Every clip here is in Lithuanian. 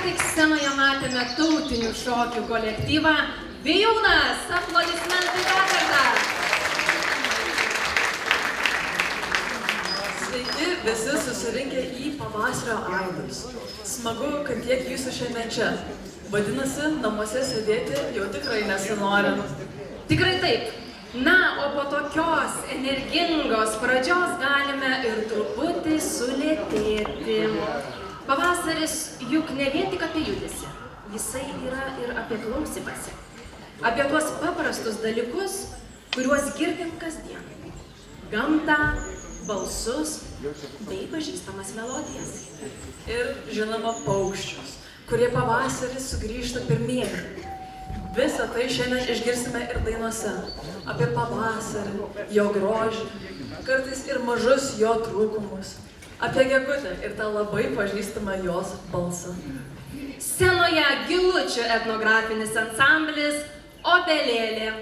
tik scenoje matėme tautinių šokių kolektyvą Vijūnas. Aplodismentai dar kartą. Sveiki visi susirinkę į pavasario aidus. Smagu, kad tiek jūsų šiandien čia. Vadinasi, namuose sėdėti jau tikrai nesinori. Tikrai taip. Na, o po tokios energingos pradžios galime ir truputį sulėtėti. Pavasaris juk ne vien tik apie judesį. Jisai yra ir apie klausymąsi. Apie tuos paprastus dalykus, kuriuos girdim kasdien. Gamtą, balsus bei pažįstamas melodijas. Ir, žinoma, paukščius, kurie pavasarį sugrįžta pirmieji. Visą tai šiandien išgirsime ir dainuose. Apie pavasarį, jo grožį, kartais ir mažus jo trūkumus. Apie gegutę ir tą labai pažįstamą jos balsą. Scenoje gilučių etnografinis ansamblis Obelėlė.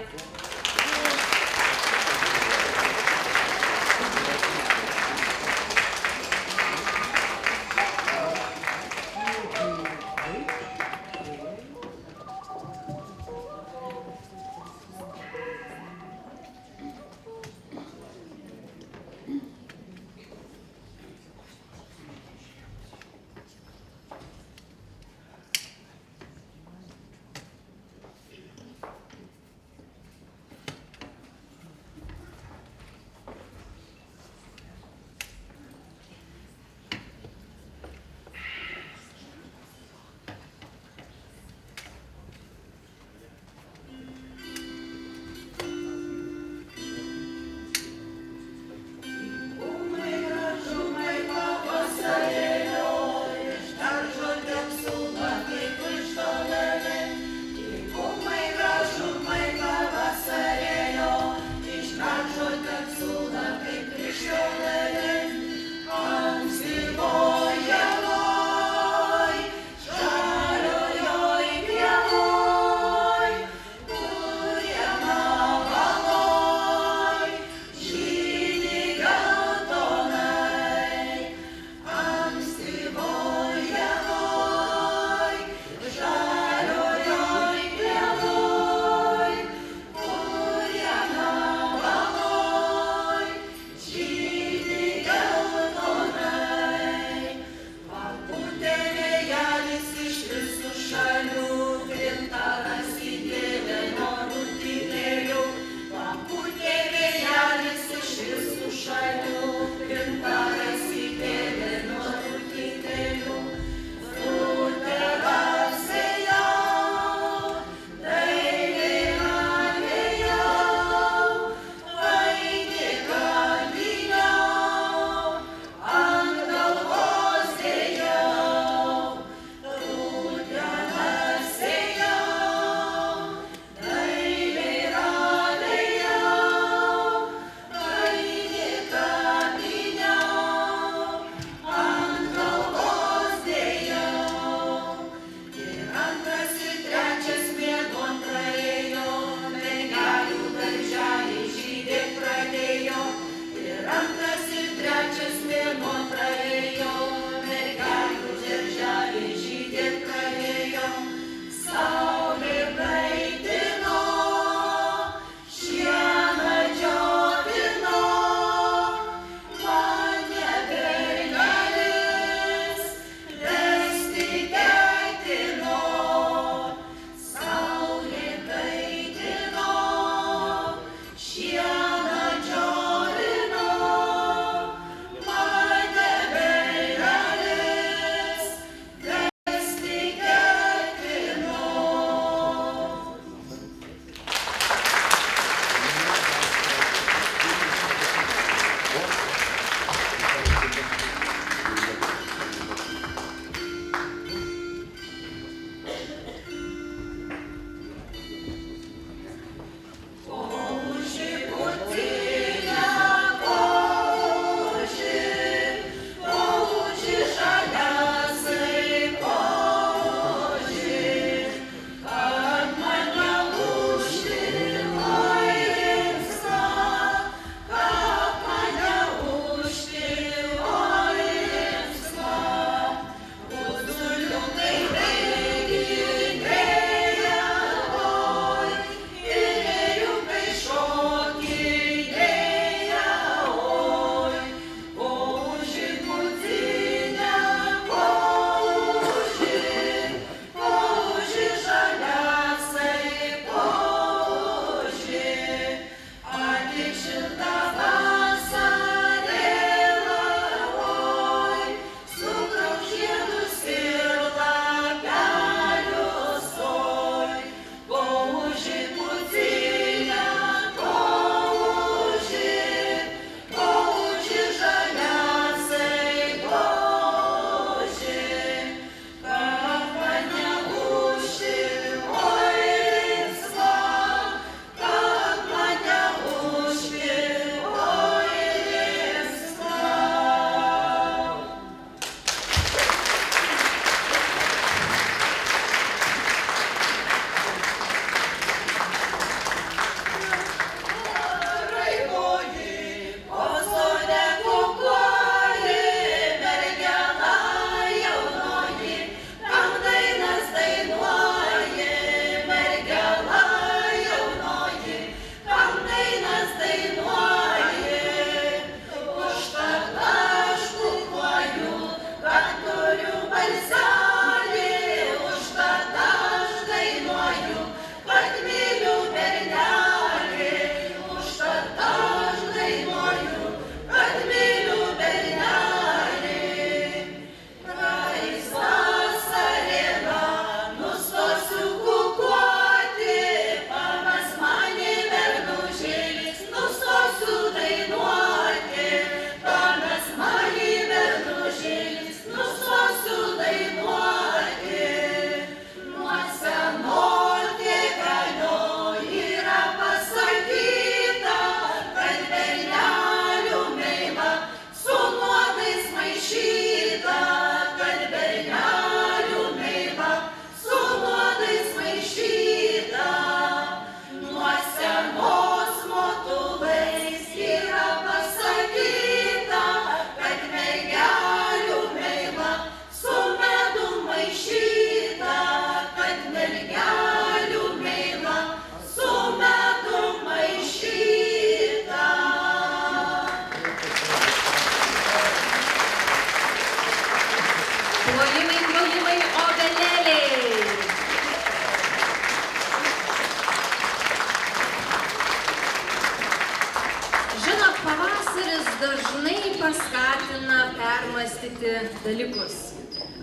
dalykus.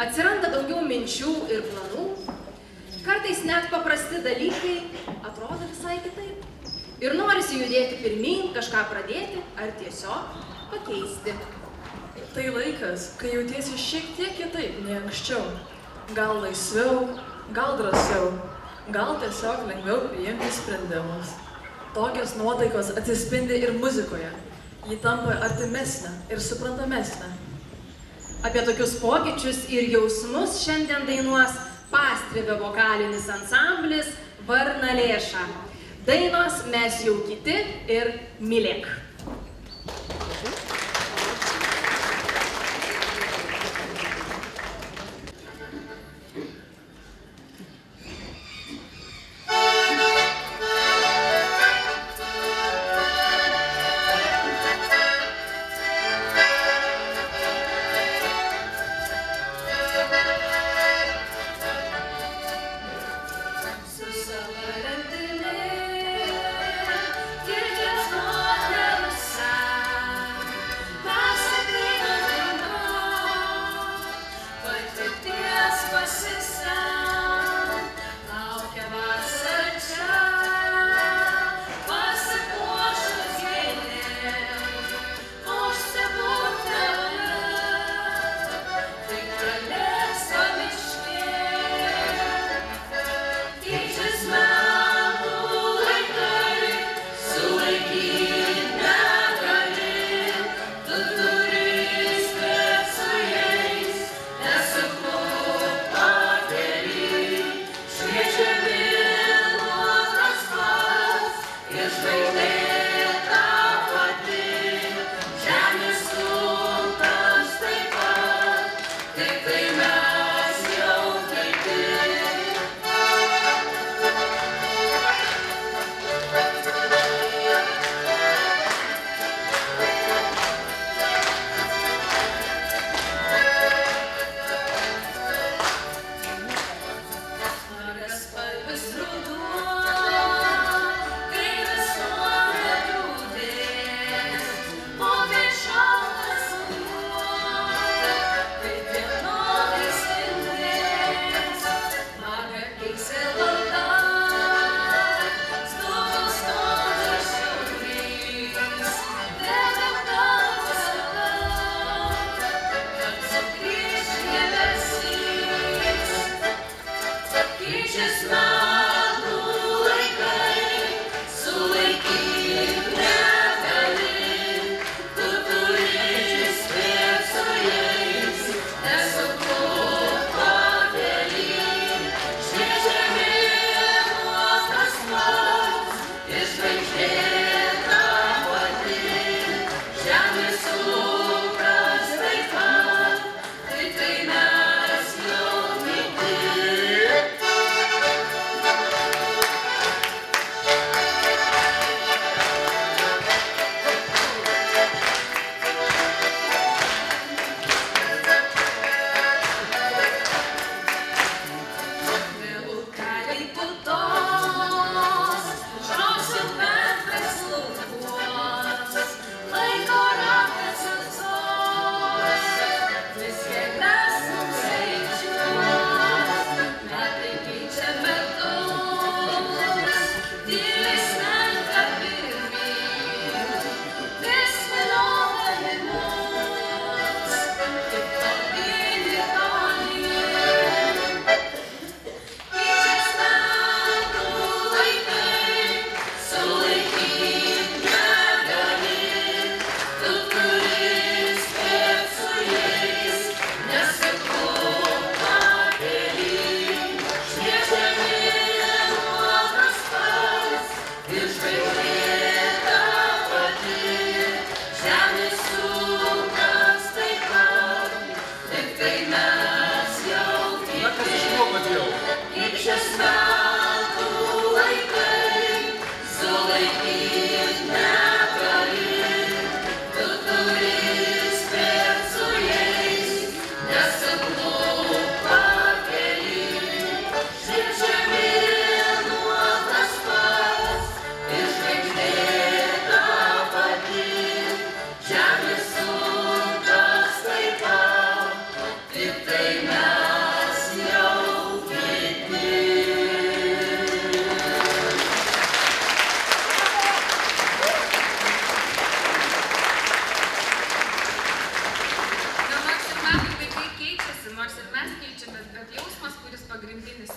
Atsiranda daugiau minčių ir planų. Kartais net paprasti dalykai atrodo visai kitaip. Ir norisi judėti pirmyn, kažką pradėti ar tiesiog pakeisti. Tai laikas, kai jautiesi šiek tiek kitaip nei anksčiau. Gal laisviau, gal drąsiau, gal tiesiog lengviau priimti sprendimus. Tokios nuotaikos atsispindi ir muzikoje. Ji tampa artimesnė ir suprantamesnė. Apie tokius pokyčius ir jausmus šiandien dainuos Pastribio vokalinis ansamblis Varna Lėša. Dainos Mes jau kiti ir Mylėk.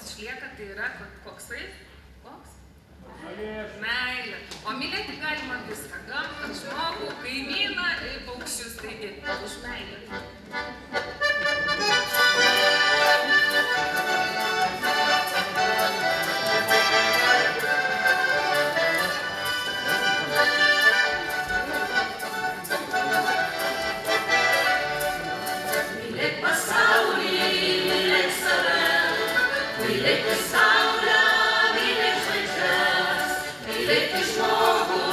išlieka, tai yra koksai? Koks? Meilė. O mylėti galima viską. Gamtą, žmogų, kaimyną ir paukščius. Taigi, už meilę. Mylėk pasaulį, mylėk save, mylėk saulę, mylėk žvaigždes, mylėk žmogų,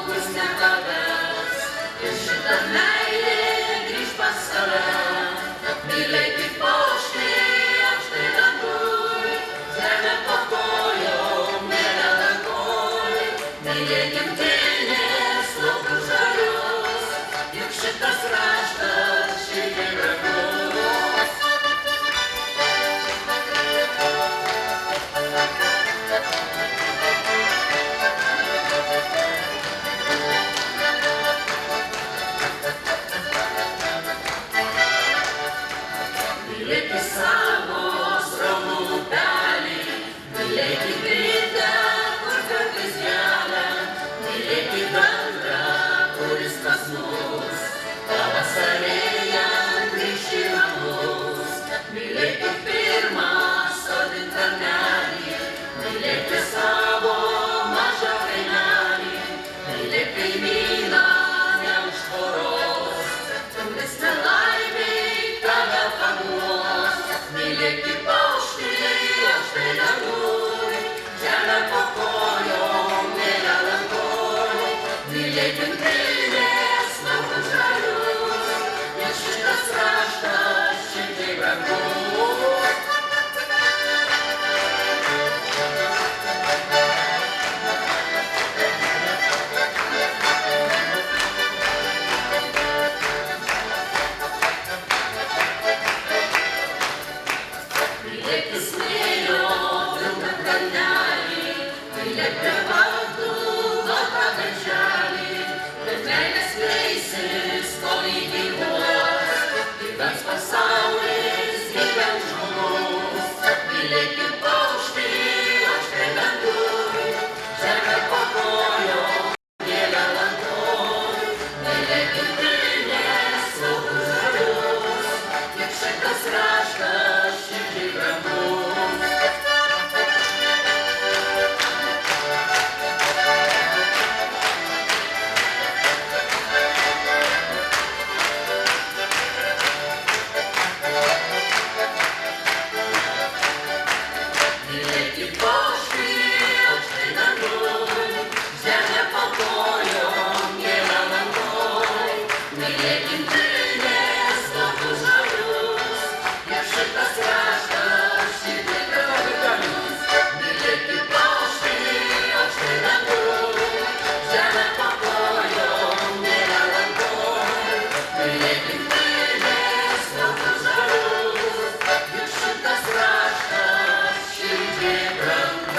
kuris nepaves, ir šitą meilę grįž pas save. Mylėk paukštį aukštai danguj, žemę po kojom, melankoj, mylėk gimtinės laukus žalius, juk šitas raštas širdį brangus. Mylėk savo srovų upelį, mylėk bitę, kur kartais gelia, mylėk gandrą, kuris pas mus pavasarėjant grįš į namus. Mylėk pirmą sodintą medį, mylėk savo mažą kaimelį, mylėk kaimyną ne už tvoros, kuris nelaimiai tave paguos. Mylėk paukštį aukštai danguj, žemę po kojom, melankoj, mylėk gimtinės laukus žalius, juk šitas raštas širdžiai brangus. Mylėk smėlio pilną kalnelį, mylėk be vartų baltą darželį, bet meilės leisis, kol įgyvuos, gyvens pasaulis, gyvens žmogus. Mylėk paukštį aukštai danguj, žemę po kojom, melankoj, mylėk gimtinės laukus žalius, juk šitas raštas širdžiai brangus. Mylėk paukštį aukštai danguj, žemę po kojom, melankoj, mylėk gimtinės laukus žalius, juk šitas raštas širdžiai brangus. Mylėk paukštį aukštai danguj, žemę po kojom, melankoj, mylėk gimtinės laukus žalius, juk šitas raštas širdžiai brangus.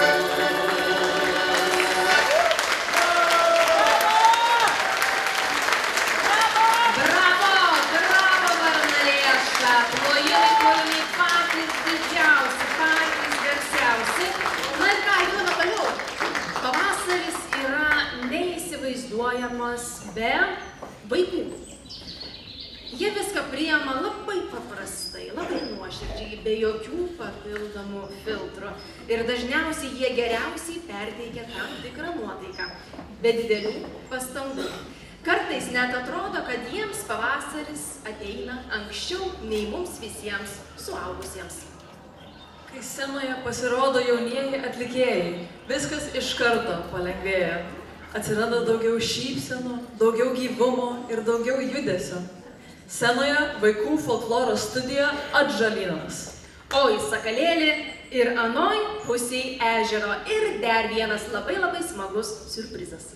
Bravo, bravo, Varnalėša! Plojimai patys didžiausi, patys garsiausi. Na ir ką, Jona, toliau. Pavasaris yra neįsivaizduojamas be vaikų. Jie viską priima labai paprastai, labai nuoširdžiai, be jokių papildomų filtrų. Ir dažniausiai jie geriausiai perteikia tam tikrą nuotaiką, be didelių pastangų. Kartais net atrodo, kad jiems pavasaris ateina anksčiau nei mums visiems suaugusiems. Kai scenoje pasirodo jaunieji atlikėjai, viskas iš karto palengvėja. Atsiranda daugiau šypsenų, daugiau gyvumo ir daugiau judesio. Scenoje vaikų folkloro studija Atžalynas. Oi, sakalėlį ir anoj pusėj ežero. Ir dar vienas labai smagus siurprizas.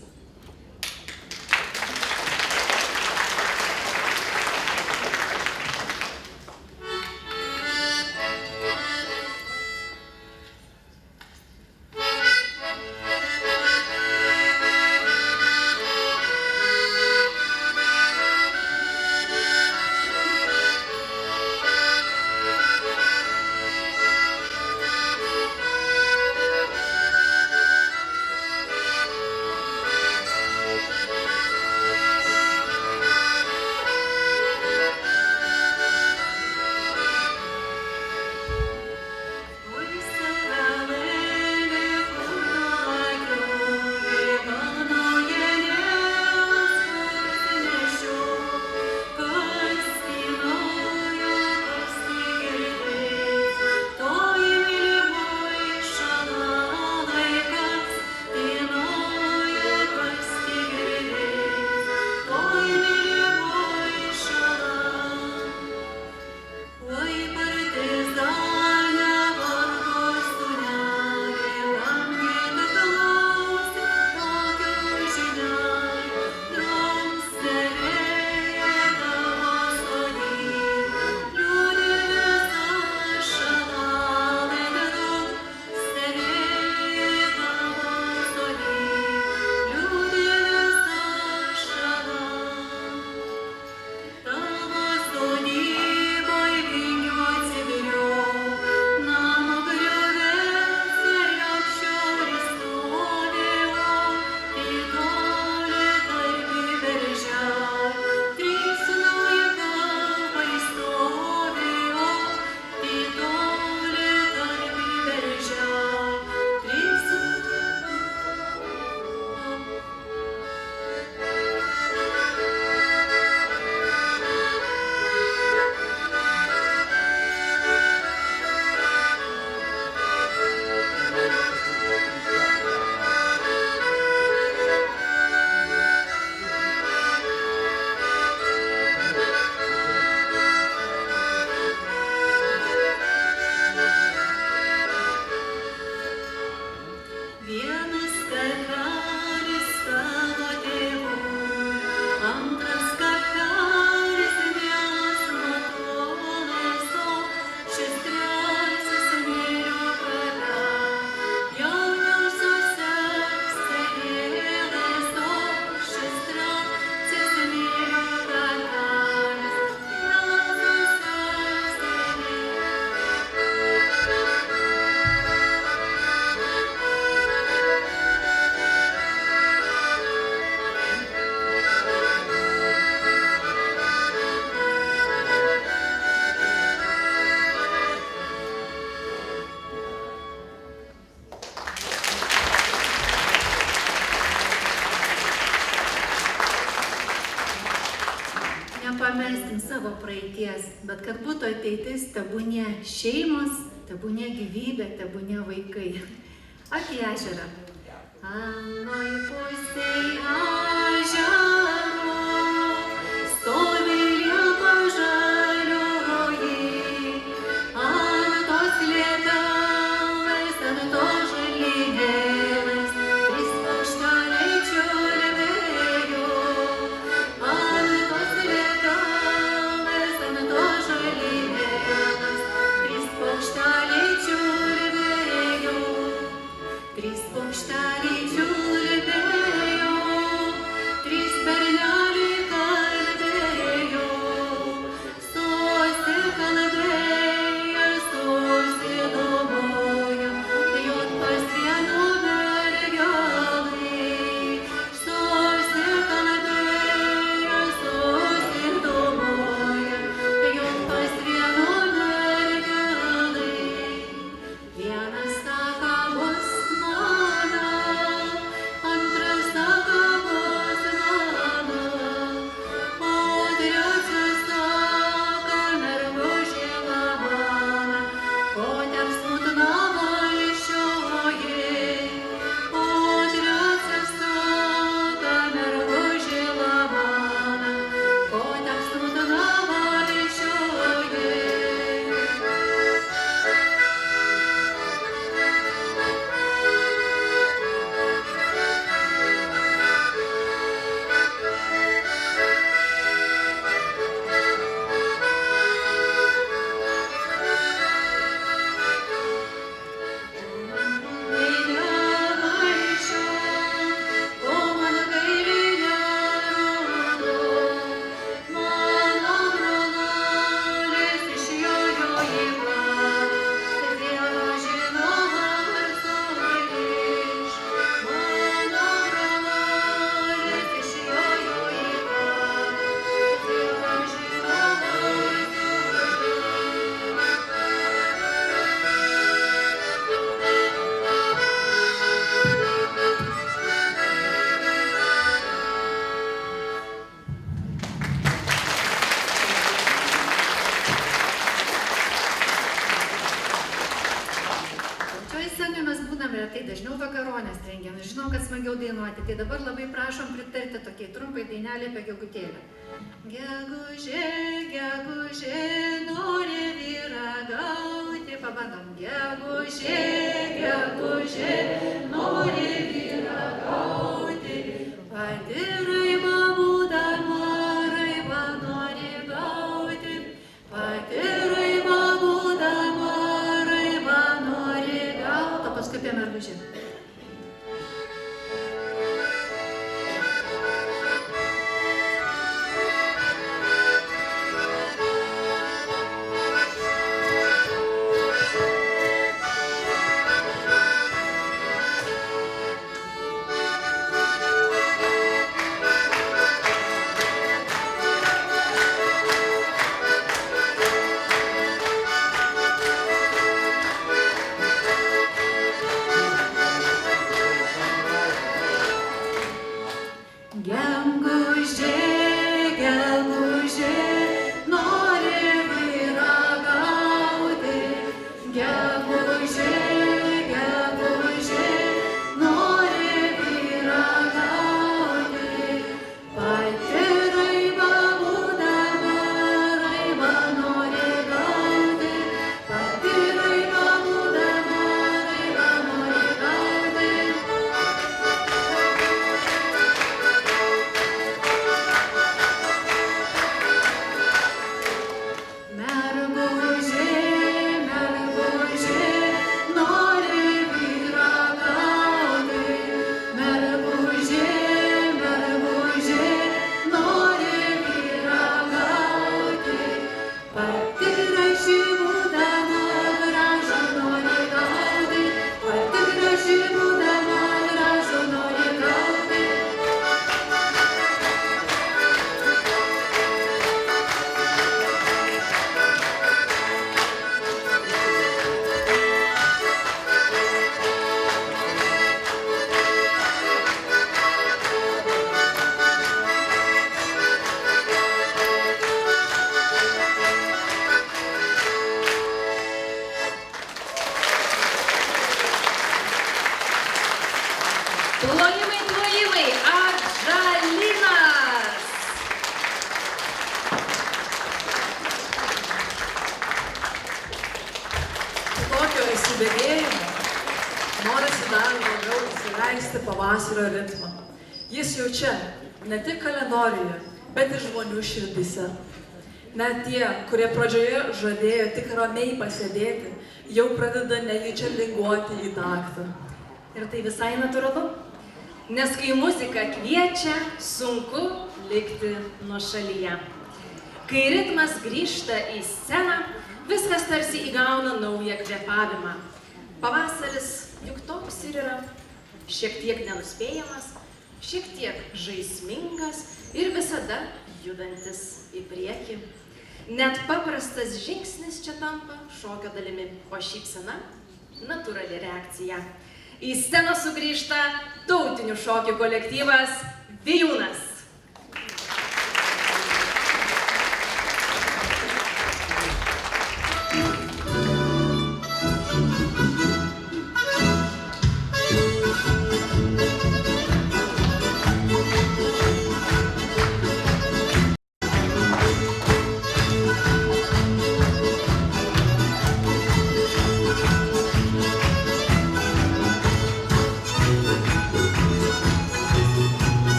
nepameskim savo praeities, bet kad būtų ateitis, tebūnie šeimos, tebūnie gyvybė, tebūnie vaikai. Apie ežerą. Anoj pusėj ežero stovi liepa žalioji, ant tos lietelės, ant to žalinėlės, trys paukšteliai čiulbėjo. Ant tos lietelės, ant to žalinėlės, trys paukšteliai čiulbėjo. Trys paukšteliai čiulbėjo, trys berneliai kalbėjo, susikalbėjo, susidomojo, jotpas vieno mergelai. Susikalbėjo, susidomojo, jotpas vieno mergelai. Vienas sako bus mano, antras sako bus mano, o trečias sako mergužė mano, ko neapsmutino vaišioji. O trečias sako mergužė mano, ko neapsmutino vaišioji. Pačioj scenoj mes būnam retai, dažniau vakaronės rengiam. Žinom, kad smagiau dainuoti, tai dabar labai prašom pritarti tokiai trumpai dainelė apie gegutėlę. Gegužė, gegužė, nori vyrą gauti, pabandom. Gegužė, gegužė, nori vyrą gauti, pati raiba būdama, raiba nori gauti, pati raiba būdama, raiba nori gauti. O paskui apie mergužę. Plojimai, plojimai, Atžalynas. Tokio įsibėgėjimo norisi dar labiau įsileisti pavasario ritmą. Jis jau čia, ne tik kalendoriuje, bet ir žmonių širdyse. Net tie, kurie pradžioje žadėjo tik ramiai pasėdėti, jau pradeda nejučia linguoti į taktą. Ir tai visai natūralu, nes kai muzika kviečia, sunku likti nuošalyje. Kai ritmas grįžta į sceną, viskas tarsi įgauna naują kvėpavimą. Pavasaris juk toks ir yra, šiek tiek nenuspėjamas, šiek tiek žaismingas ir visada judantis į priekį. Net paprastas žingsnis čia tampa šokio dalimi, o šypsena – natūrali reakcija. Į sceną sugrįžta tautinių šokių kolektyvas Vijūnas.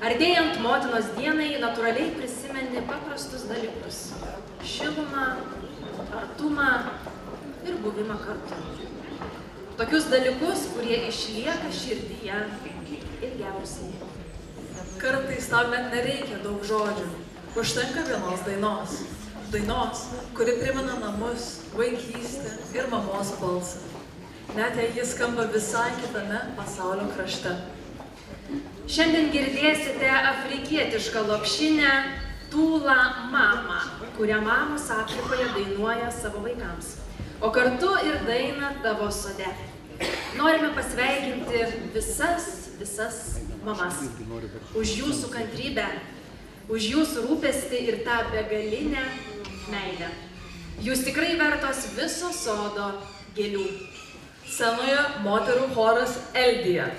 Artėjant motinos dienai, natūraliai prisimeni paprastus dalykus - šilumą, artumą ir buvimą kartu. Tokius dalykus, kurie išlieka širdyje ilgiausiai. Kartais tau net nereikia daug žodžių. Užtenka vienos dainos. Dainos, kuri primena namus, vaikystę ir mamos balsą. Net jei jis skamba visai kitame pasaulio krašte. Šiandien girdėsite afrikietišką lopšinę Tula Mama, kurią mamos Afrikoje dainuoja savo vaikams, o kartu ir dainą Tavo sode. Norime pasveikinti visas mamas už jūsų kantrybę, už jūsų rūpestį ir tą begalinę meilę. Jūs tikrai vertos viso sodo gėlių. Scenoje moterų choras Eldija.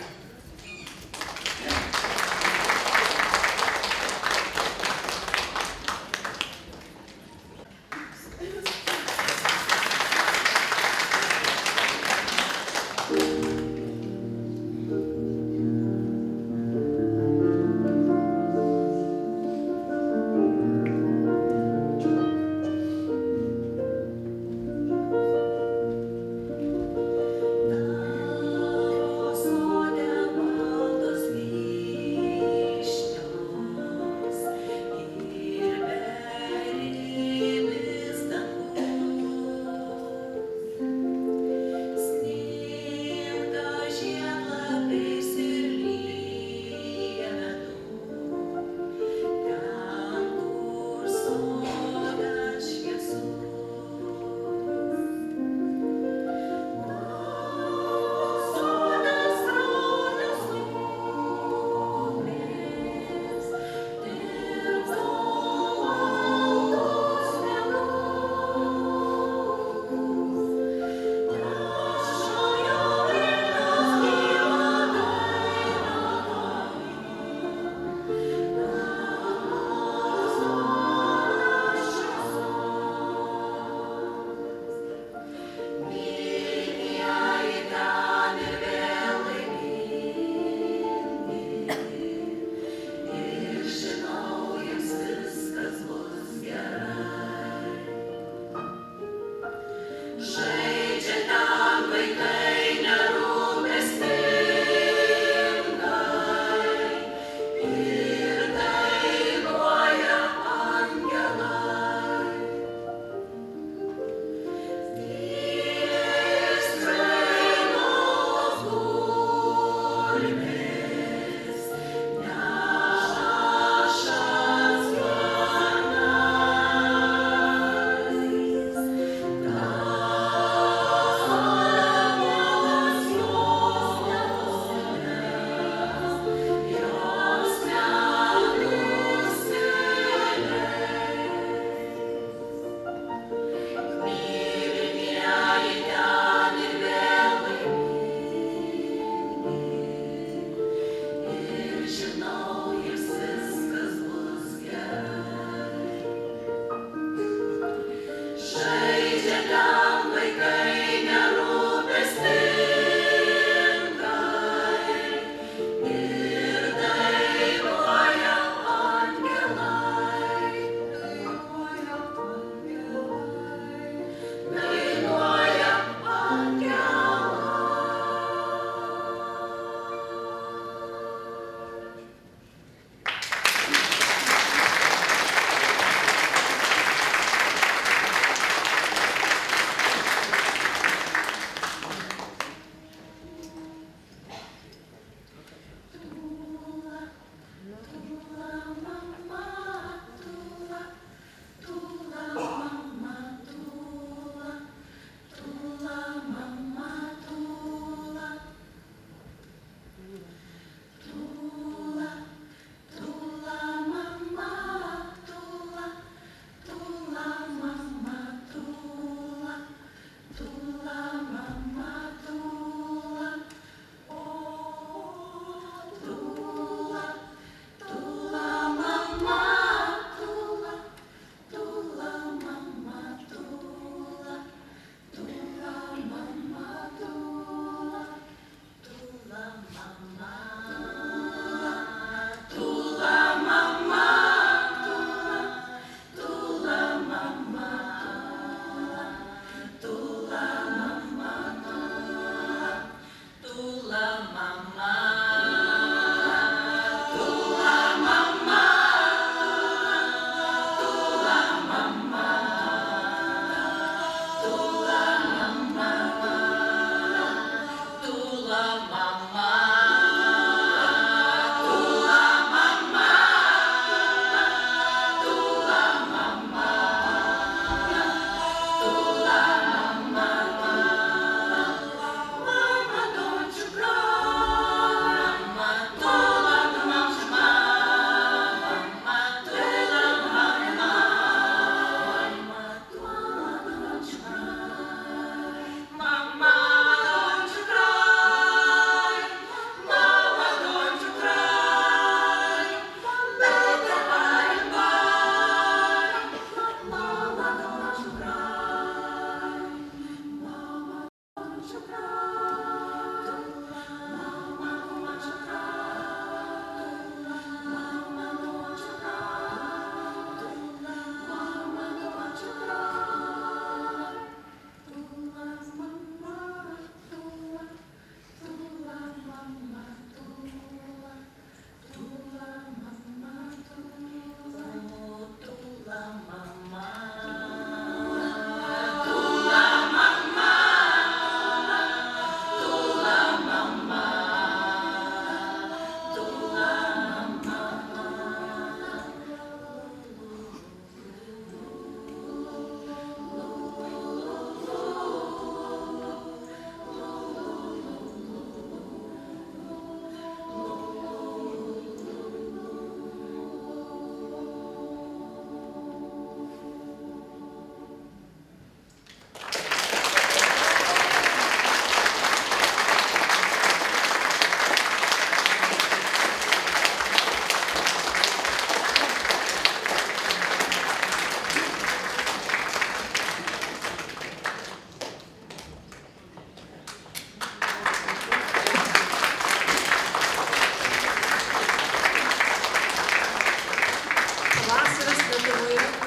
Sode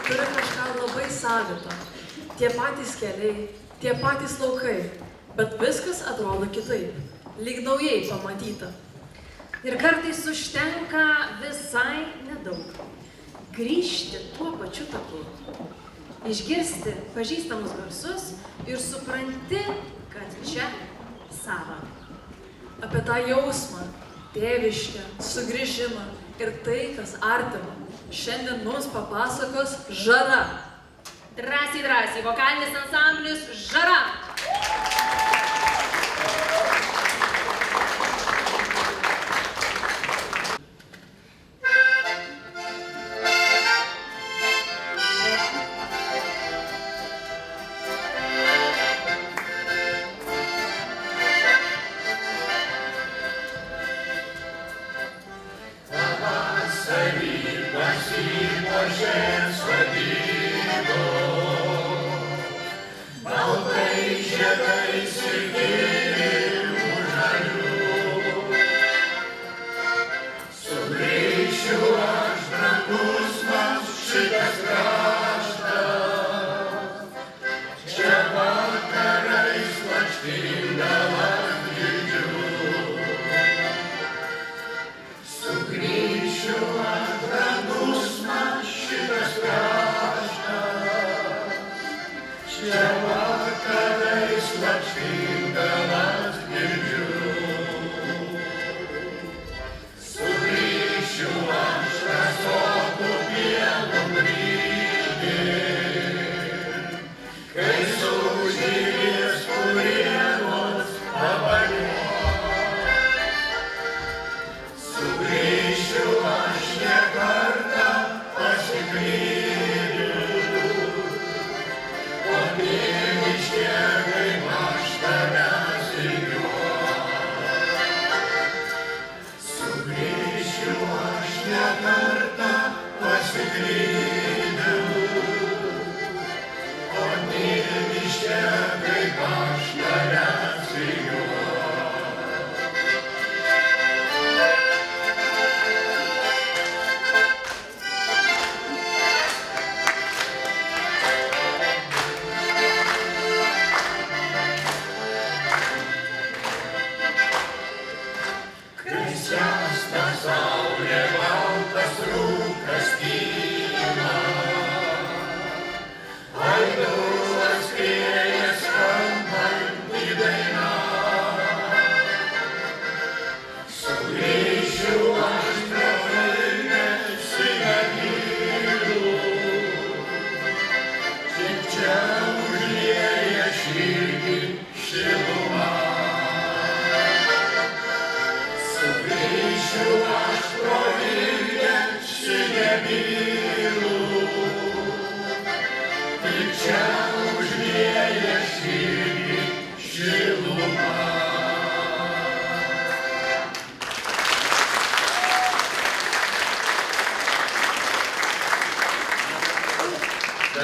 turi kažką labai savito. Tie patys keliai, tie patys laukai, bet viskas atrodo kitaip, lyg naujai pamatyta. Ir kartais užtenka visai nedaug. Grįžti tuo pačiu taku. Išgirsti pažįstamus garsus ir supranti, kad čia sava. Apie tą jausmą, tėviškę, sugrįžimą ir tai, kas artima, šiandien mums papasakos Žara. Drąsiai, vokalinis ansamblis Žara.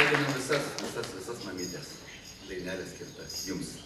Sveikinu visas mamytės. Dainelė skirta jums.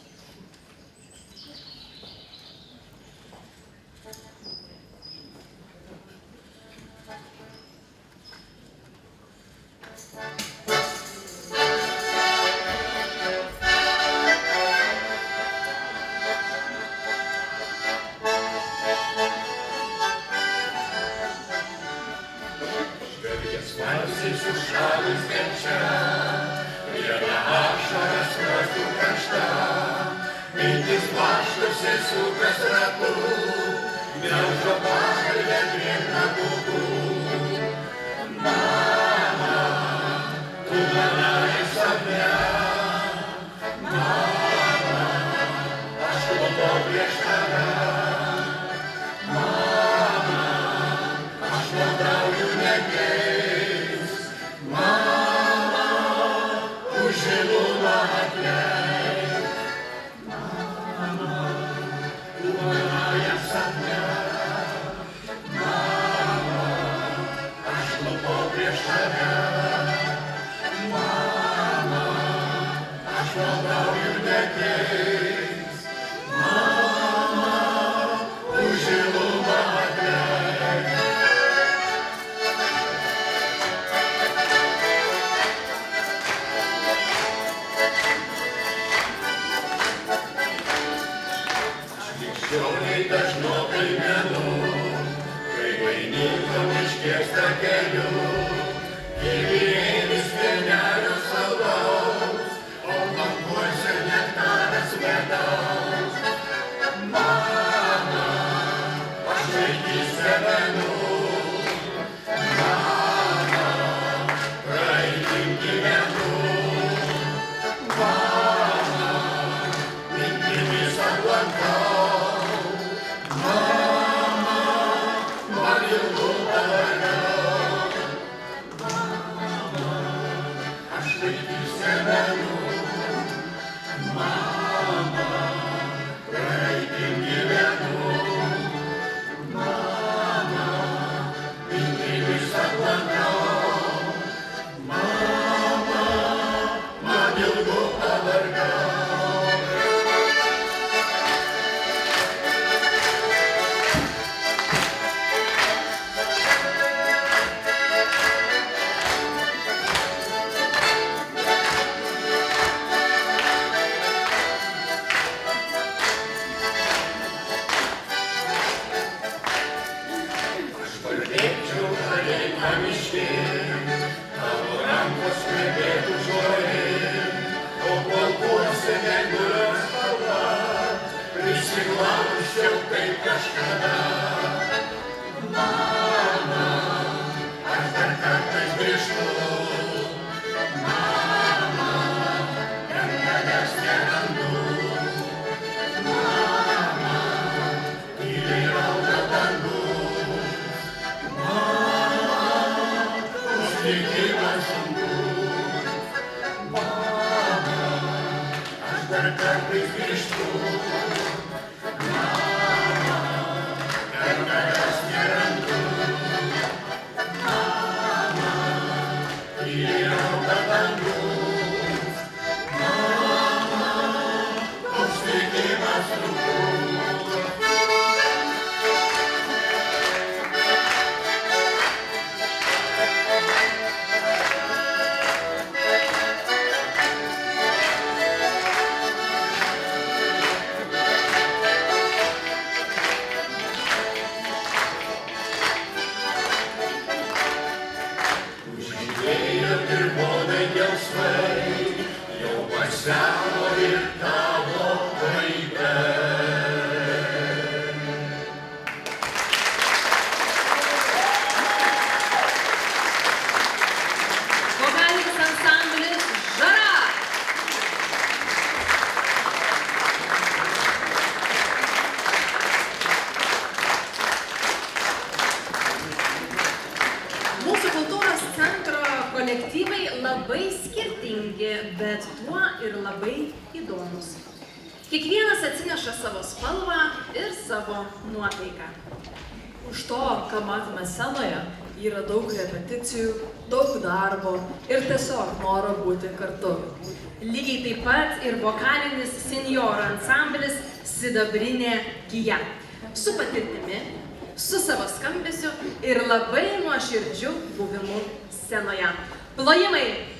kolektyvai labai skirtingi, bet tuo ir labai įdomus. Kiekvienas atsineša savo spalvą ir savo nuotaiką. Už to, ką matome scenoje, yra daug repeticijų, daug darbo ir tiesiog noro būti kartu. Lygiai taip pat ir vokalinis senjorų ansamblis Sidabrinė gija. Su patirtimi, su savo skambesiu ir labai nuoširdžiu buvimu scenoje. Plojimai!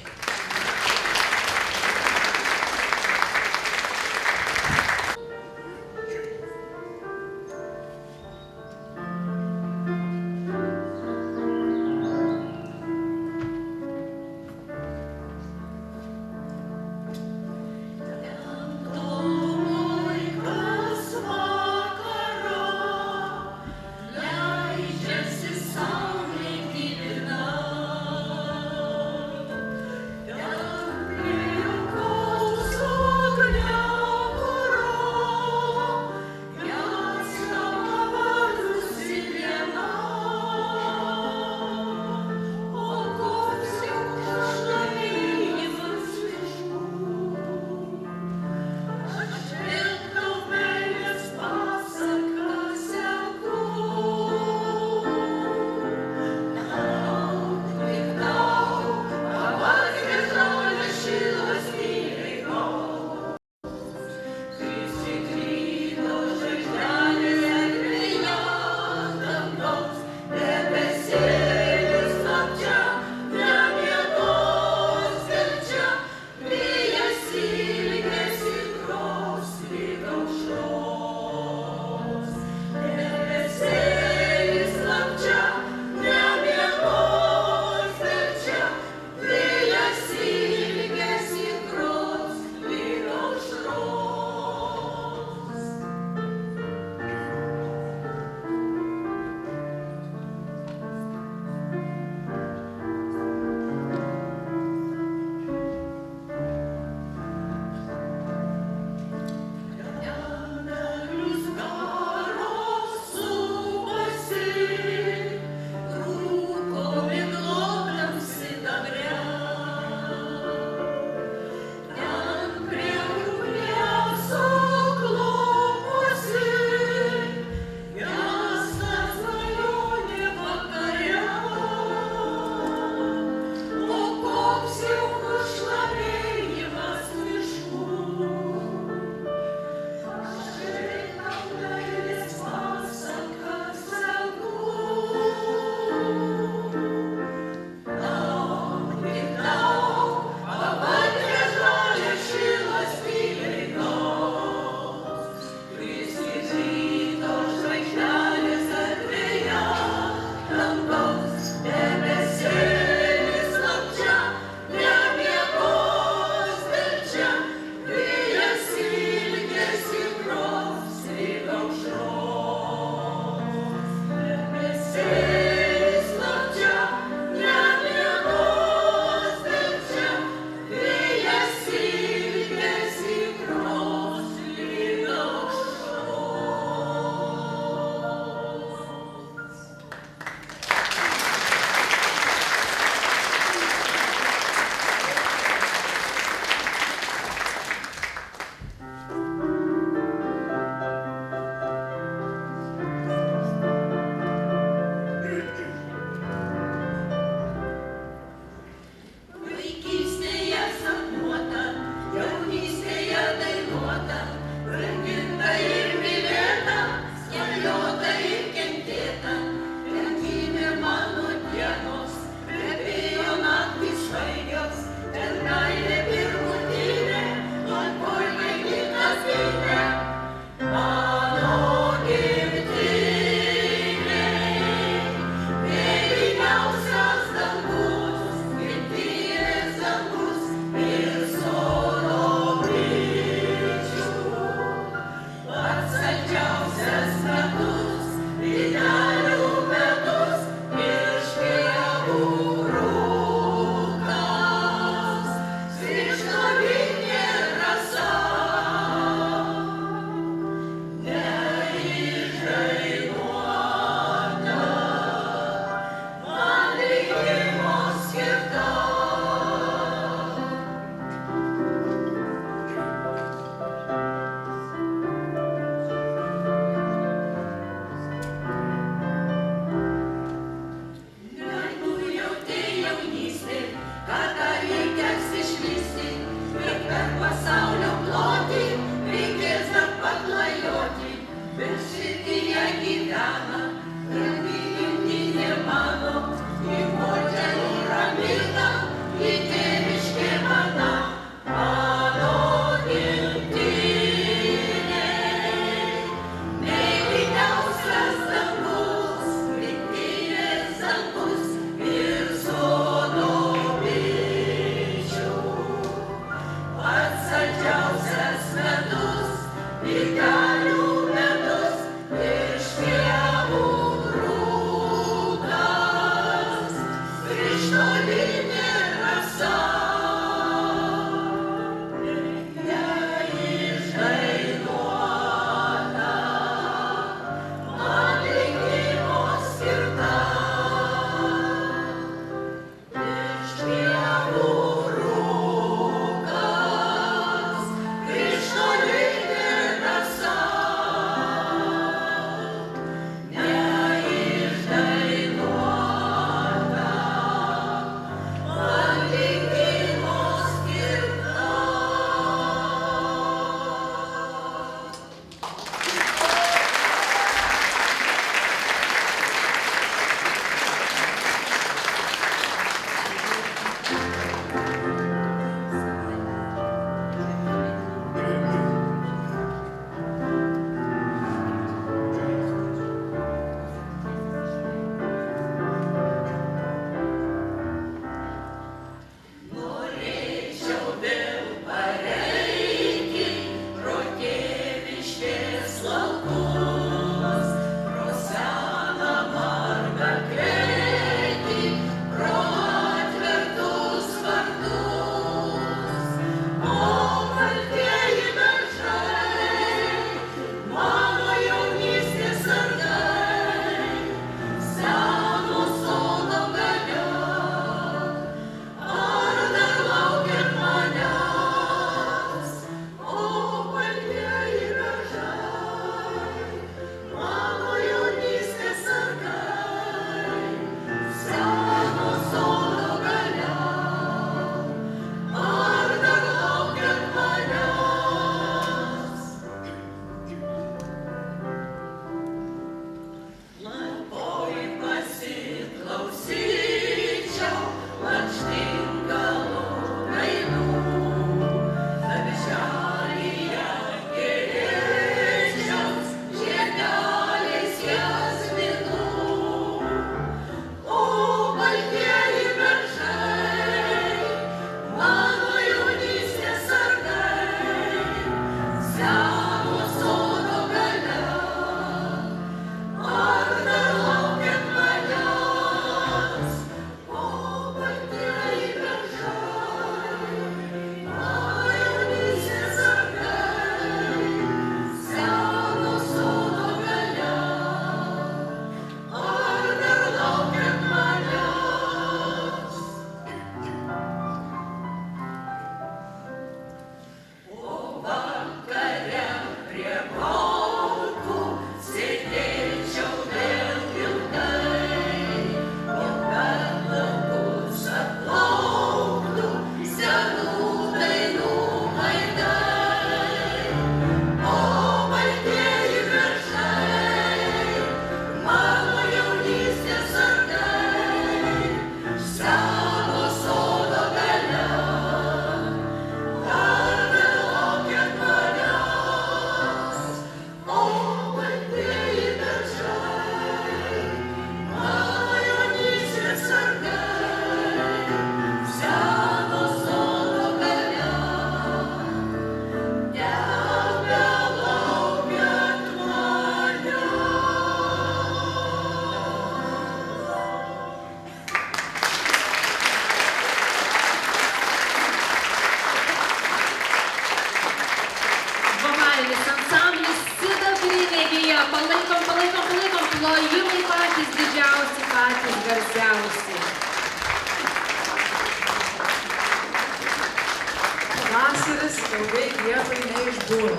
ilgai vietoj neišbūna.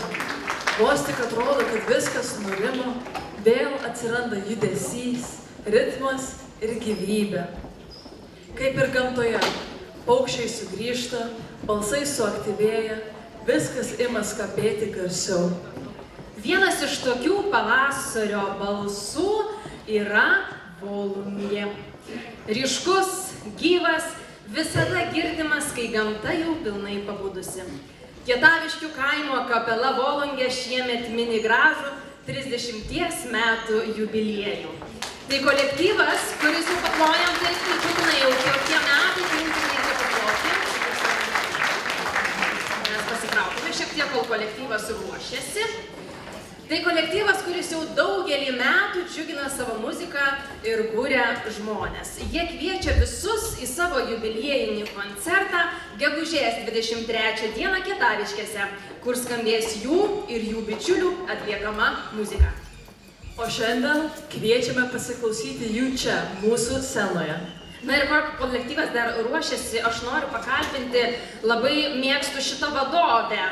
Vos tik atrodo, kad viskas nurimo, vėl atsiranda judesys, ritmas ir gyvybė. Kaip ir gamtoje, paukščiai sugrįžta, balsai suaktyvėja, viskas ima skambėti garsiau. Vienas iš tokių pavasario balsų yra volungė. Ryškus, gyvas, visada girdimas, kai gamta jau pilnai pabudusi. Kietaviškių kaimo kapela Volungė šiemet mini gražų 30 metų jubiliejų. Tai kolektyvas, kuris jau paplojam, tai džiugina jau kokie metai, tai jums reikia paploti. Mes pasitraukime šiek tiek, kol kolektyvas ruošiasi. Tai kolektyvas, kuris jau daugelį metų džiugina savo muziką ir buria žmones. Jie kviečia visus į savo jubiliejinį koncertą gegužės 23 dieną Kietaviškėse, kur skambės jų ir jų bičiulių atliekama muzika. O šiandien kviečiame pasiklausyti jų čia, mūsų scenoje. Na ir kol kolektyvas dar ruošiasi, aš noriu pakalbinti, labai mėgstu šitą vadovę.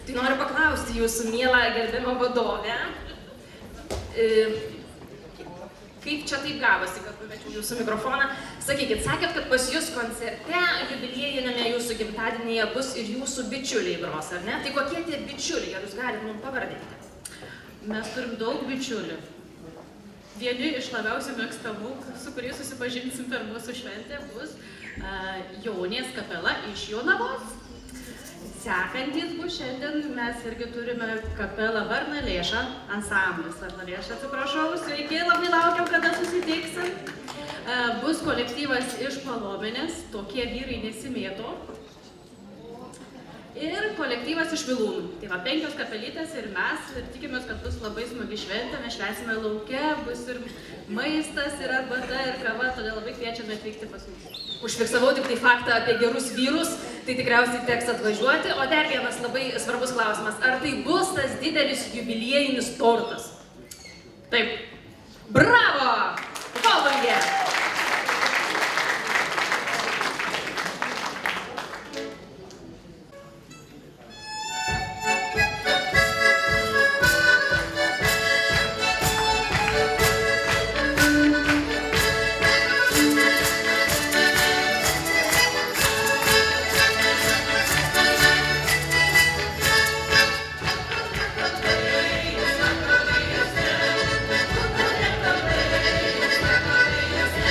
Tai noriu paklausti jūsų, mielą gerbimo vadovę, kaip čia taip gavosi, kad pamečiau jūsų mikrofoną. Sakykit, sakėt, kad pas jūs koncerte jubiliejinėme jūsų gimtadienyje bus ir jūsų bičiuliai gros, ar ne? Tai kokie tie bičiuliai, ar jūs galite mums pavardinti? Mes turim daug bičiulių. Vieni iš labiausiai mėgstamų, su kuriais susipažinsim per mūsų šventę, bus Jaunės kapela iš Jonavos. Sekantis bus šiandien, mes irgi turime kapelą Varnalėša, ansamblis Varnalėša, atsiprašau, sveiki, labai laukiam, kada susitiksim. Bus kolektyvas iš Palomenės, tokie vyrai nesimėto. Ir kolektyvas iš Vilūnų. Tai va, 5 kapelytės ir mes, ir tikimės, kad bus labai smagi šventė, mes švęsime lauke, bus ir maistas, ir arbata, ir kava, todėl labai kviečiame atvykti pas mus. Užfiksavau tik tai faktą apie gerus vyrus, tai tikriausiai teks atvažiuoti. O dar vienas labai svarbus klausimas, ar tai bus tas didelis jubiliejinis tortas? Taip. Bravo! Volungė! Yes,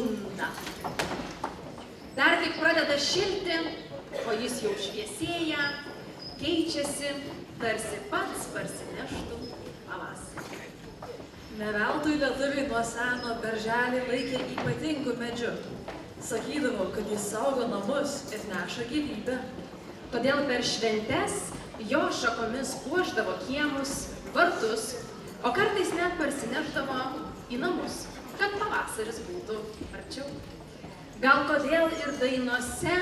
bunda. Dar tik pradeda šilti, o jis jau šviesėja, keičiasi, tarsi pats parsineštų pavasarį. Ne veltui lietuviai nuo seno berželį laikė ypatingu medžiu. Sakydavo, kad jis saugo namus ir neša gyvybę. Todėl per šventes jo šakomis puošdavo kiemus, vartus, o kartais net parsinešdavo į namus, kad pavasaris būtų arčiau. Gal todėl ir dainose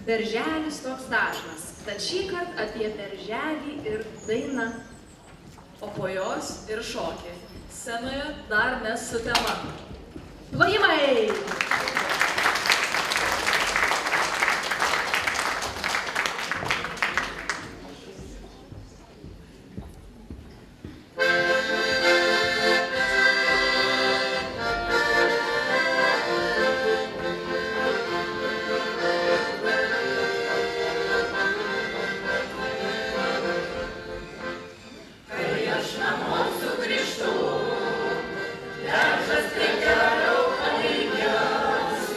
berželis toks dažnas, tad šįkart apie berželį ir dainą. O po jos ir šokiai. Scenoje dar nesutema. Plojimai! Dažas prie kelio palygias,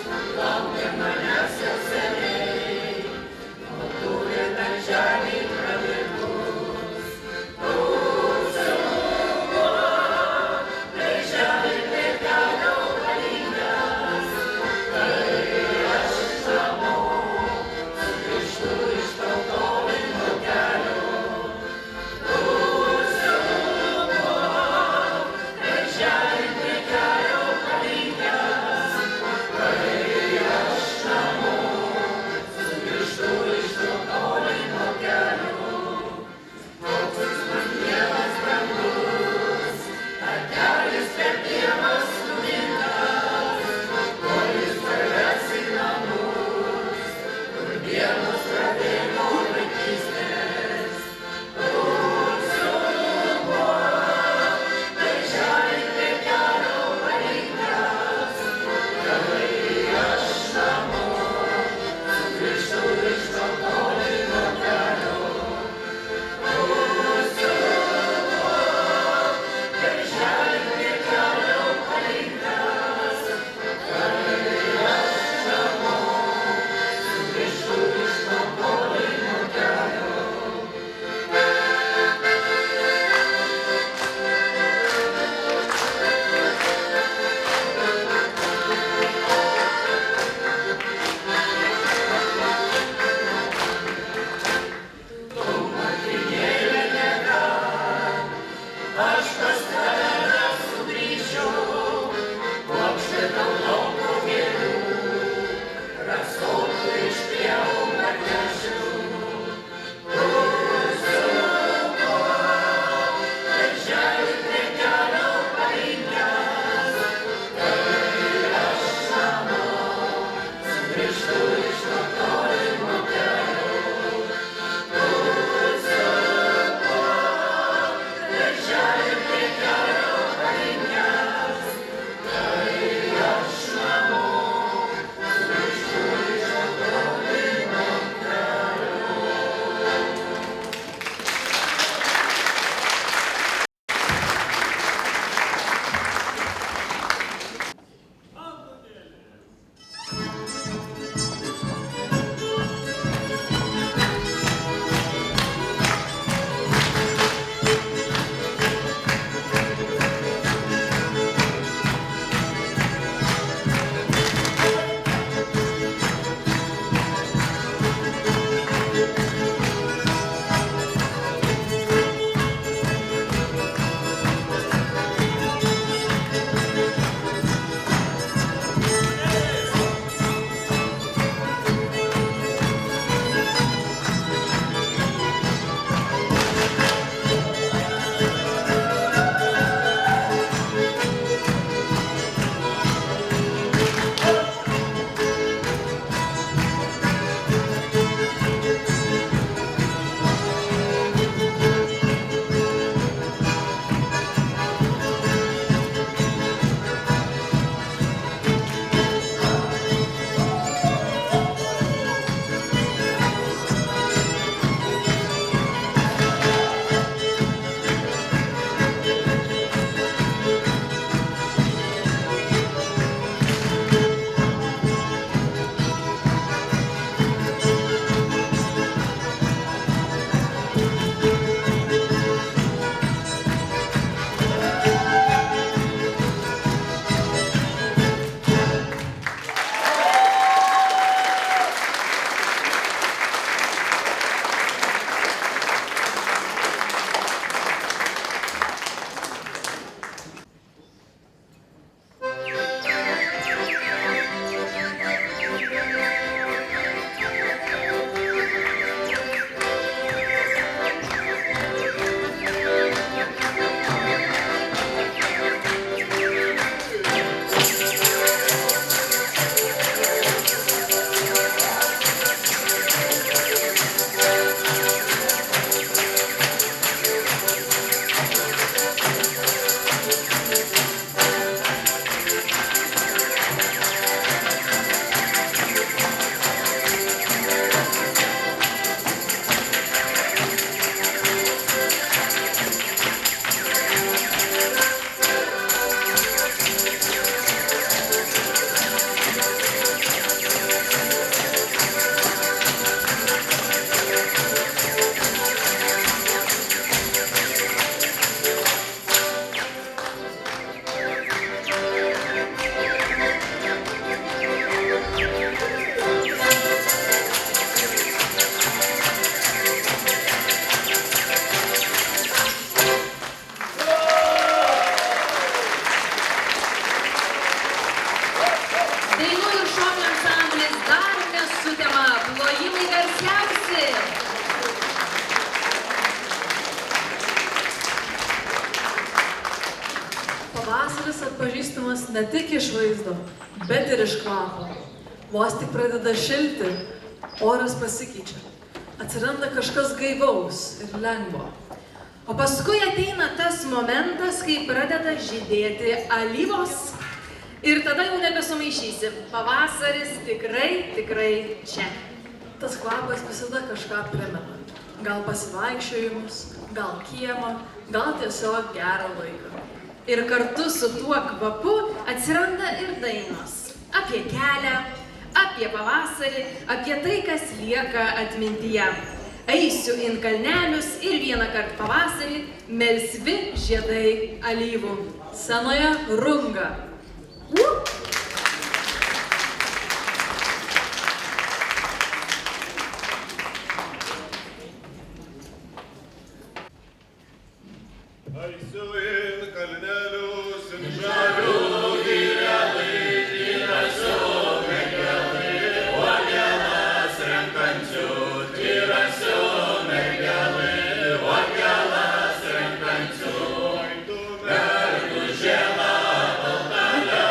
ne tik iš vaizdo, bet ir iš kvapo. Vos tik pradeda šilti, oras pasikeičia. Atsiranda kažkas gaivaus ir lengvo. O paskui ateina tas momentas, kai pradeda žydėti alyvos. Ir tada jau nebesumaišysi. Pavasaris tikrai čia. Tas kvapas visada kažką primena. Gal pasivaikščiojimus, gal kiemą, gal tiesiog gerą laiką. Ir kartu su tuo kvapu atsiranda ir dainos. Apie kelią, apie pavasarį, apie tai, kas lieka atmintyje. Eisiu in kalnelius ir vieną kartą pavasarį melsvi žiedai alyvų. Scenoje Runga. Eisiu in kalnelius, in žalių gyrelai, tyrasiu mergelai, uogelas renkančių, tyrasiu mergelai, uogelas renkančių, mergužėla baltalė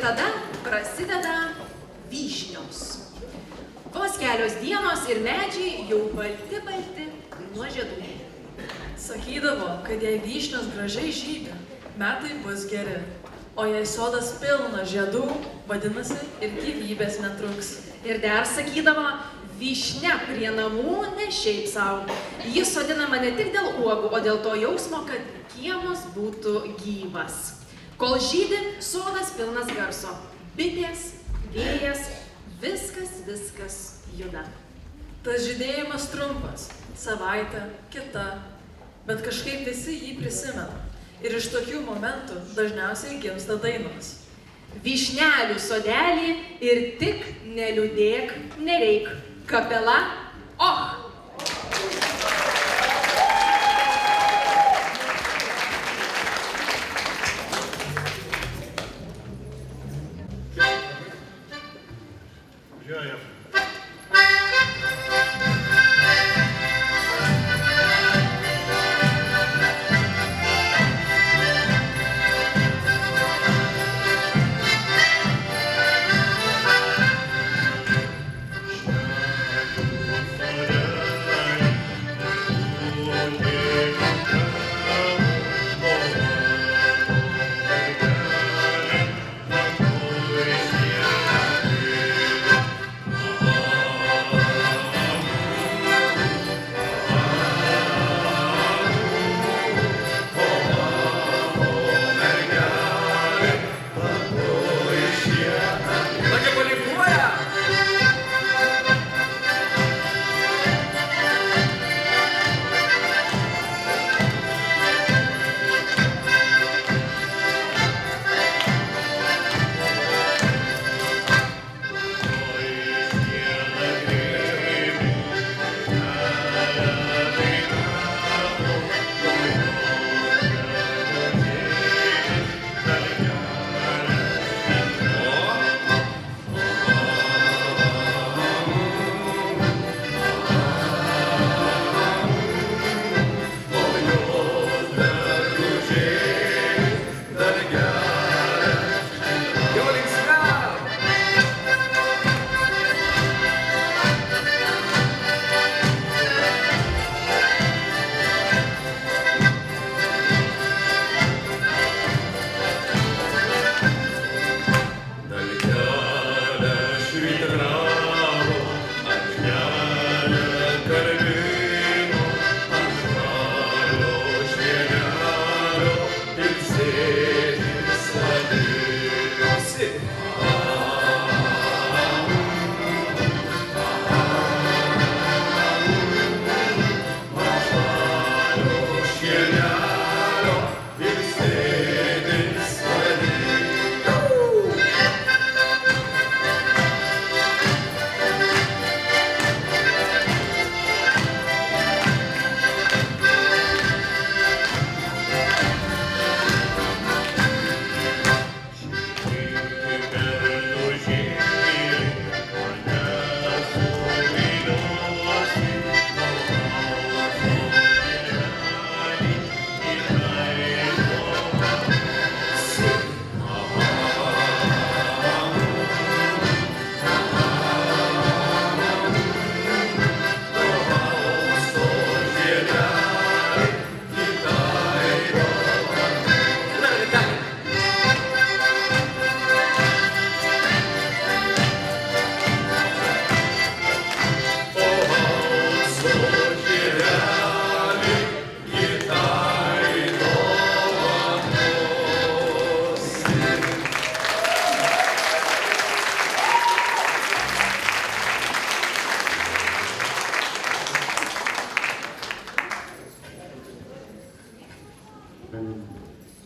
tada prasideda vyšnios. Vos kelios dienos ir medžiai jau balti nuo žiedų. Sakydavo, kad jei vyšnios gražiai žydi, metai bus geri. O jei sodas pilnas žiedų, vadinasi, ir gyvybės netruks. Ir dar sakydavo, vyšnia prie namų ne šiaip savo. Jis sodinama ne tik dėl uogų, o dėl to jausmo, kad kiemas būtų gyvas. Kol žydi, sodas pilnas garso. Bitės, vėjas, viskas juda. Tas žydėjimas trumpas, savaitė, kita, bet kažkaip visi jį prisimena. Ir iš tokių momentų dažniausiai gimsta dainos. Vyšnelių sodelį ir tik neliūdėk, nereik. Kapela, och!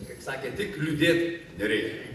Kaip sakė, tik liūdėti nereikia.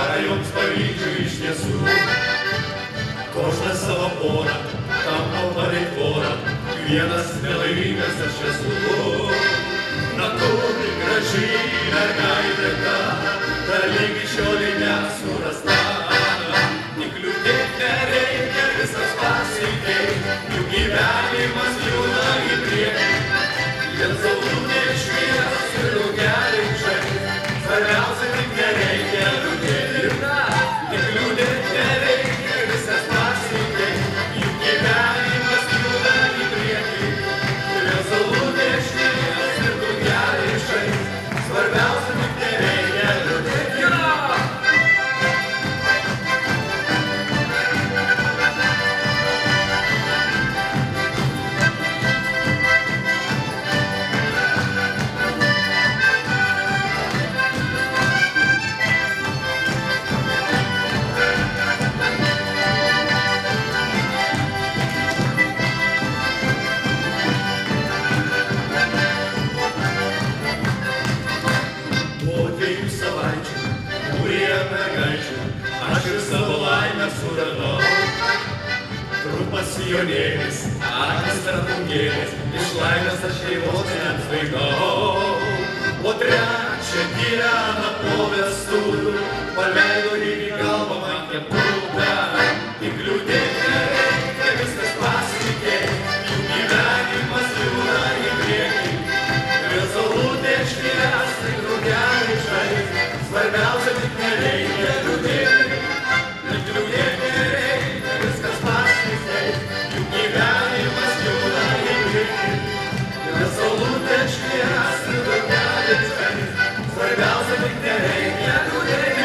gera jums pavydžiu iš tiesų. Kožnas savo porą, tampa palei tvorą, vienas nelaimingas aš esu. Na kur graži mergaitė ta lygi šiolei nesurasta. Tik liūdėt nereikia, viskas pasikeis, jų gyvenimas juda į priekį. Dėl saulutė švies ir daugeliai žais, svarbiausia tik nereikia liūdėti. Tik liūdėt nereikia, viskas pasikeis, jų gyvenimas juda į priekį. Dėl saulutė švies ir daugeliai žais, svarbiausia tik nereikia liūdėti. Trumpas sijonėlis, akis trakungėlis, iš laimės aš šeimos neatsvaigau. O trečią dieną po vestuvių paleido jį į galvą man kepurę. Tik liūdėt nereikia, viskas pasikeis, jų gyvenimas juda į priekį. Prie saulutė švies, tik drugeliai žais, svarbiausia tik nereikia liūdėti. Tik liūdėt nereikia, viskas pasikeis, jų gyvenimas juda į priekį. Prie saulutė švies, tik drugeliai žais, svarbiausia tik nereikia liūdėti.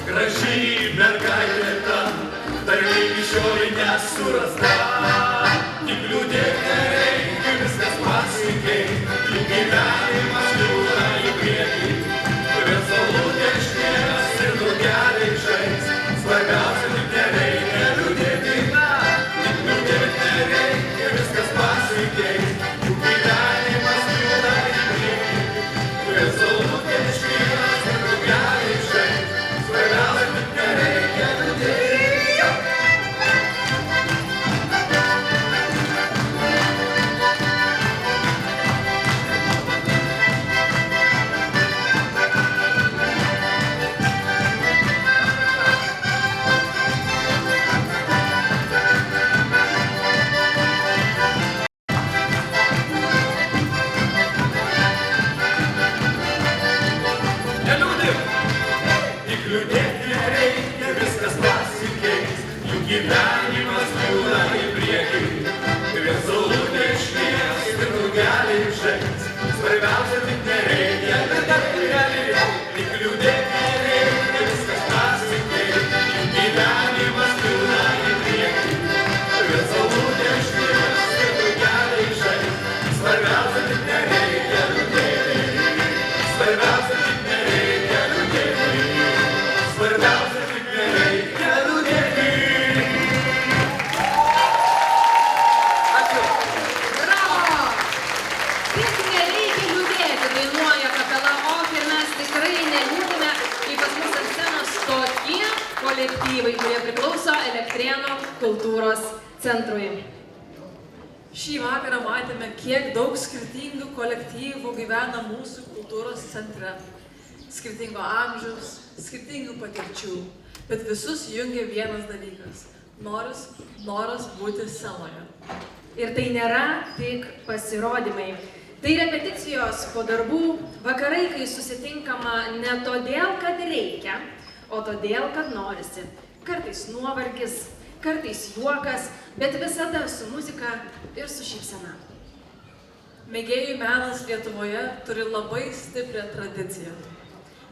Graži mergaitė ta, dar lygi šiolei nesurasta. Tik liūdėt nereikia, viskas pasikeis, jų gyvenimas juda į priekį. Prie saulutė švies ir drugeliai žais, svarbiausia tik nereikia liūdėti. Tik liūdėt nereikia, viskas pasikeis, jų gyvenimas juda į priekį. Prie saulutė švies ir drugeliai žais, svarbiausia tik nereikia liūdėti. Liūdėt nereikia, viskas pasikeis, jų gyvenimas juda į priekį. Prie saulutė švies ir drugeliai žais, svarbiausia tik nereikia liūdėti. Tik liūdėt nereikia, viskas pasikeis, jų gyvenimas juda į priekį. Prie saulutė švies ir drugeliai žais, svarbiausia tik nereikia liūdėti. Svarbiausia tik nereikia liūdėti. Svarbiausia tik nereikia liūdėti. Ačiū. Bravo! Tik nereikia liūdėti, dainuoja kapela OK ir mes tikrai neliūdime, kai pas mus ant scenos tokie kolektyvai, kurie priklauso Elektrėnų kultūros centrui. Šį vakarą matėme, kiek daug skirtingų kolektyvų gyvena mūsų kultūros centre. Skirtingo amžiaus, skirtingų patirčių, bet visus jungia vienas dalykas – noras būti scenoje. Ir tai nėra tik pasirodymai. Tai repeticijos po darbų, vakarai, kai susitinkama ne todėl, kad reikia, o todėl, kad norisi. Kartais nuovargis, kartais juokas, bet visada su muzika ir su šypsena. Mėgėjų menas Lietuvoje turi labai stiprią tradiciją.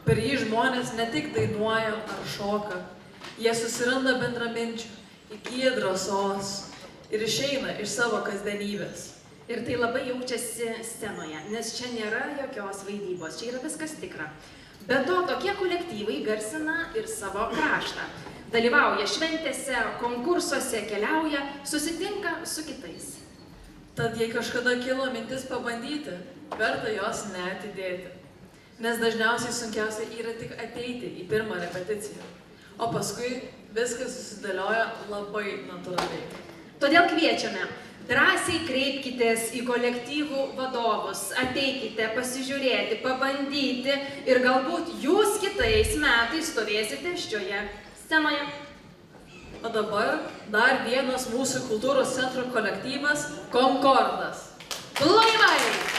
Per jį žmonės ne tik dainuoja ar šoka, jie susiranda bendraminčių, įgyja drąsos ir išeina iš savo kasdienybės. Ir tai labai jaučiasi scenoje, nes čia nėra jokios vaidybos, čia yra viskas tikra. Be to, tokie kolektyvai garsina ir savo kraštą. Dalyvauja šventėse, konkursuose, keliauja, susitinka su kitais. Tad jei kažkada kilo mintis pabandyti, verta jos neatidėti. Nes dažniausiai sunkiausia yra tik ateiti į pirmą repeticiją. O paskui viskas susidėlioja labai natūraliai. Todėl kviečiame, drąsiai kreipkitės į kolektyvų vadovus, ateikite pasižiūrėti, pabandyti ir galbūt jūs kitais metais stovėsite šioje scenoje. O dabar dar vienas mūsų kultūros centro kolektyvas Konkordas. Plojimai!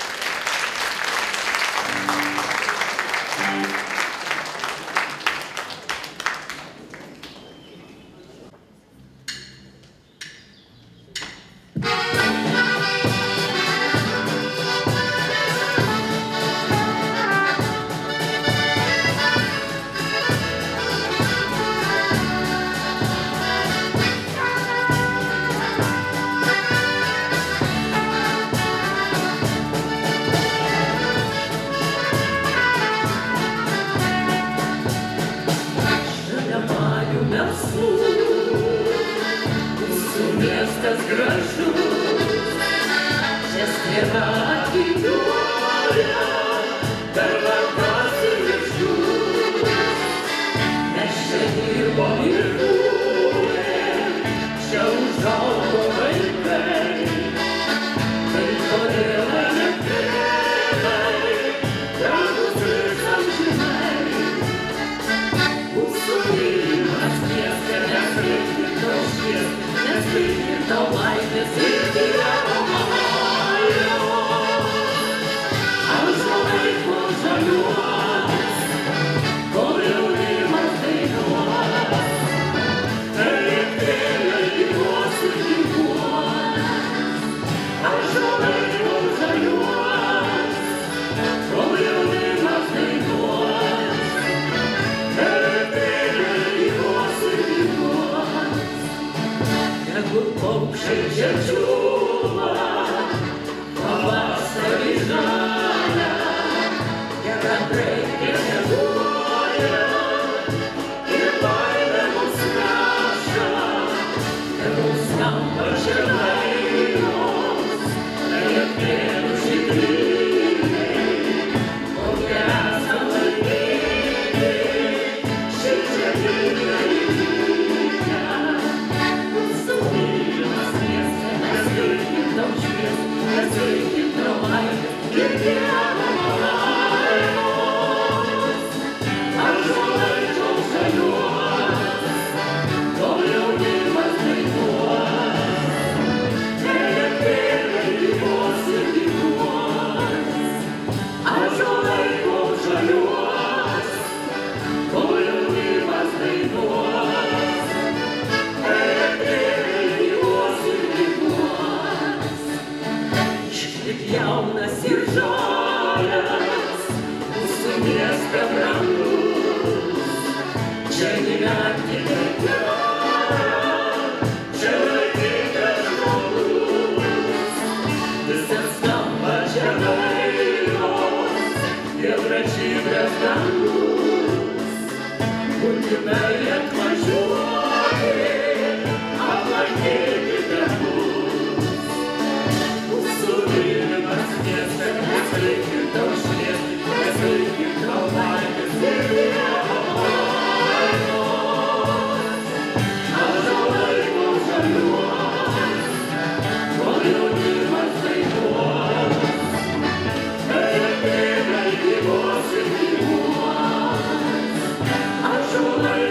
Ąžuolai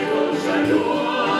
žaliuos.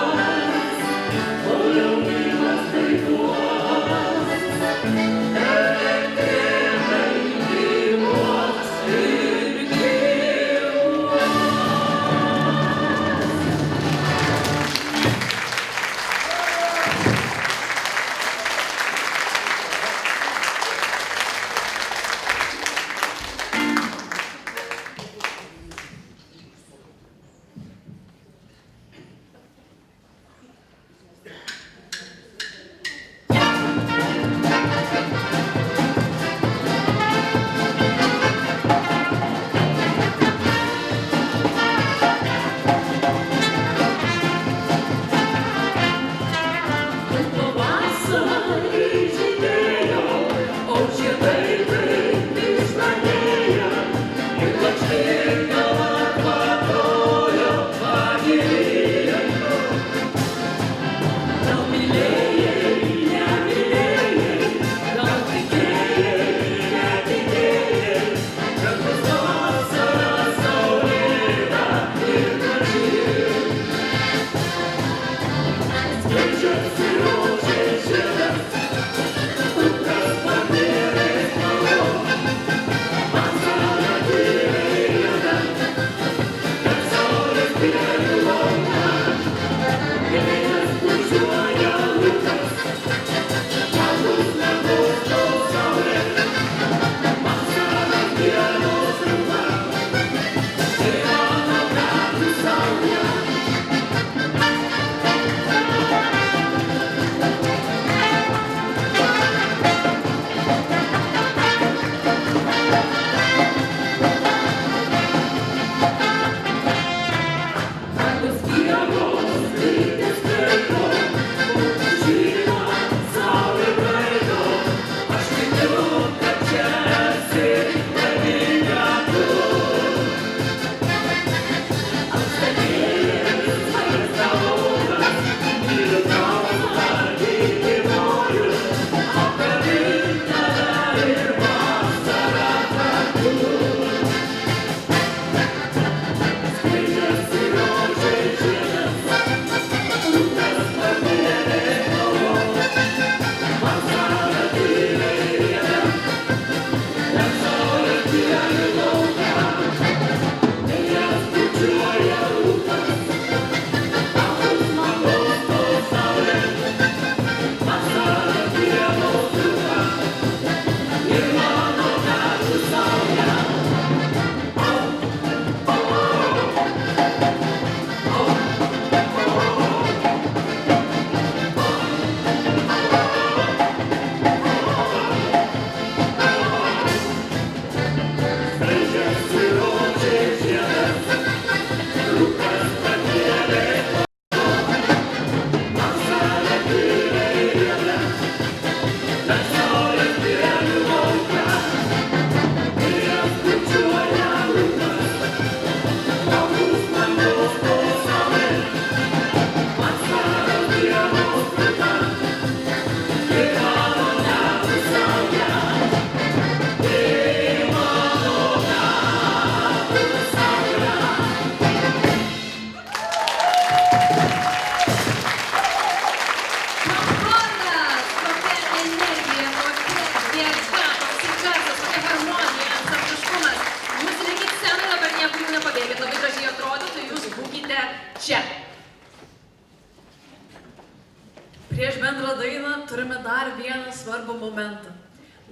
vieną svarbų momentą.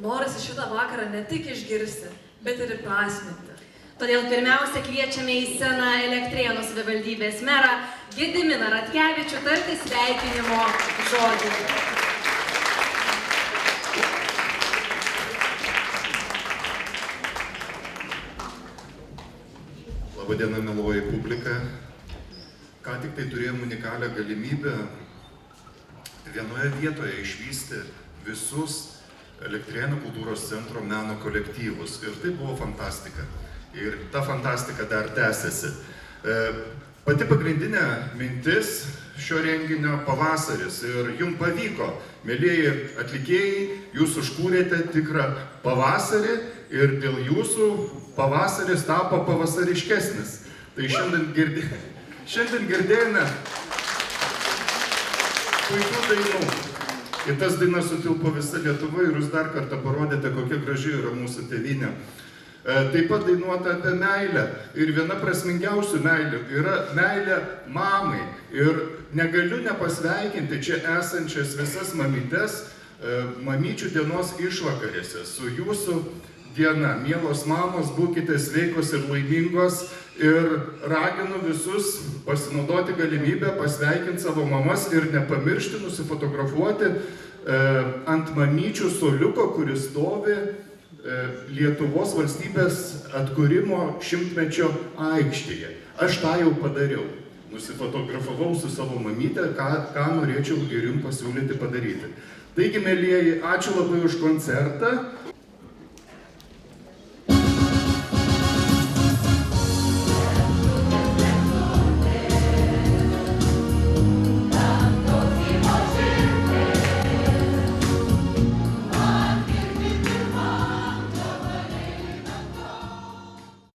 Norisi šitą vakarą ne tik išgirsti, bet ir įprasminti. Todėl pirmiausia kviečiame į sceną Elektrėnų savivaldybės merą Gediminą Ratkevičių tarti sveikinimo žodį. Labadiena, mieloji publika. Ką tik tai turėjom unikalią galimybę vienoje vietoje išvysti visus Elektrėnų kultūros centro meno kolektyvus. Ir tai buvo fantastika. Ir ta fantastika dar tęsiasi. Pati pagrindinė mintis šio renginio pavasaris. Ir jums pavyko, mėlyjeji atlikėjai, jūs užkūrėte tikrą pavasarį ir dėl jūsų pavasaris tapo pavasariškesnis. Tai šiandien girdėjome puikių dainų. Į tas dainas sutilpo visa Lietuva ir jūs dar kartą parodėte, kokia graži yra mūsų tėvynė. Taip pat dainuota apie meilę. Ir viena prasmingiausių meilių yra meilė mamai. Ir negaliu nepasveikinti čia esančias visas mamytes mamyčių dienos išvakarėse. Su jūsų diena, mielos mamos, būkite sveikos ir laimingos. Ir raginu visus pasinaudoti galimybę pasveikinti savo mamas ir nepamiršti nusifotografuoti ant mamyčių suoliuko, kuris stovi Lietuvos valstybės atkūrimo 100-mečio aikštėje. Aš tą jau padariau. Nusifotografavau su savo mamyte, ką norėčiau ir jums pasiūlyti padaryti. Taigi, mėlyjeji, ačiū labai už koncertą.